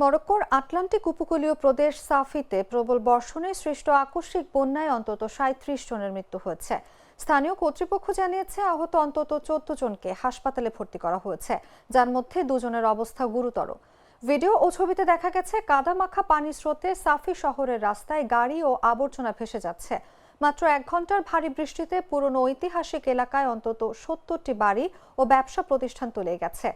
মরক্কোর আটলান্টিক উপকূলীয় প্রদেশ সাফিতে প্রবল বর্ষণে সৃষ্ট আকস্মিক বন্যায় অন্তত ৩৭ জনের মৃত্যু হয়েছে। স্থানীয় কর্তৃপক্ষ জানিয়েছে আহত অন্তত ১৪ জনকে হাসপাতালে ভর্তি করা হয়েছে, যার মধ্যে দুজনের অবস্থা গুরুতর। ভিডিও ও ছবিতে দেখা গেছে কাদামাখা পানির স্রোতে সাফি শহরের রাস্তায় গাড়ি ও আবর্জনা ভেসে যাচ্ছে। মাত্র ১ ঘন্টার ভারী বৃষ্টিতে পুরনো ঐতিহাসিক এলাকায় অন্তত ৭০টি বাড়ি ও ব্যবসা প্রতিষ্ঠান তলিয়ে গেছে।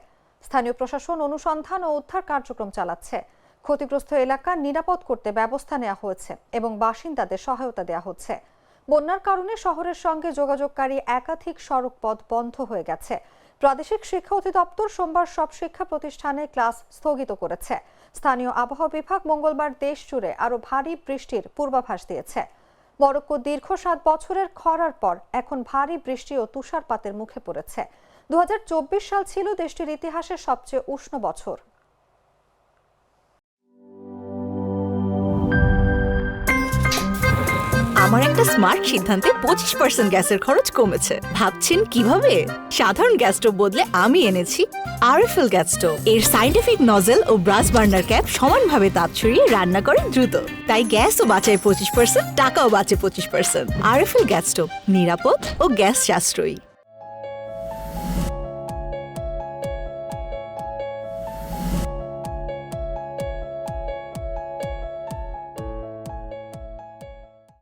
স্থানীয় প্রশাসন অনুসন্ধান ও উদ্ধার কার্যক্রম চালাচ্ছে। ক্ষতিগ্রস্ত এলাকা নিরাপদ করতে ব্যবস্থা নেওয়া হয়েছে এবং বাসিন্দাদের সহায়তা দেওয়া হচ্ছে। বন্যার কারণে শহরের সঙ্গে যোগাযোগকারী একাধিক সড়ক পথ বন্ধ হয়ে গেছে। প্রাদেশিক শিক্ষা অধিদপ্তর সোমবার সব শিক্ষা প্রতিষ্ঠানে ক্লাস স্থগিত করেছে। স্থানীয় আবহাওয়া বিভাগ মঙ্গলবার দেশ জুড়ে আরও ভারী বৃষ্টির পূর্বাভাস দিয়েছে। মরক্কো দীর্ঘ ৭ বছরের খরার পর এখন ভারী বৃষ্টি ও তুষারপাতের মুখে পড়েছে। ২০২৪ সাল ছিল দেশটির ইতিহাসের সবচেয়ে উষ্ণ বছর। আমার একটা স্মার্ট সিদ্ধান্তে 25% গ্যাসের খরচ কমেছে। ভাবছেন কিভাবে? সাধারণ গ্যাস স্টোভ বদলে আমি এনেছি আরএফএল গ্যাস স্টোভ। এর সাইন্টিফিক নজল ও ব্রাস বার্নার ক্যাপ সমানভাবে তাপ ছড়িয়ে রান্না করে দ্রুত, তাই গ্যাসও বাঁচায় 25%, টাকাও বাঁচে 25%। আরএফএল গ্যাস স্টোভ নিরাপদ ও গ্যাস সাশ্রয়ী।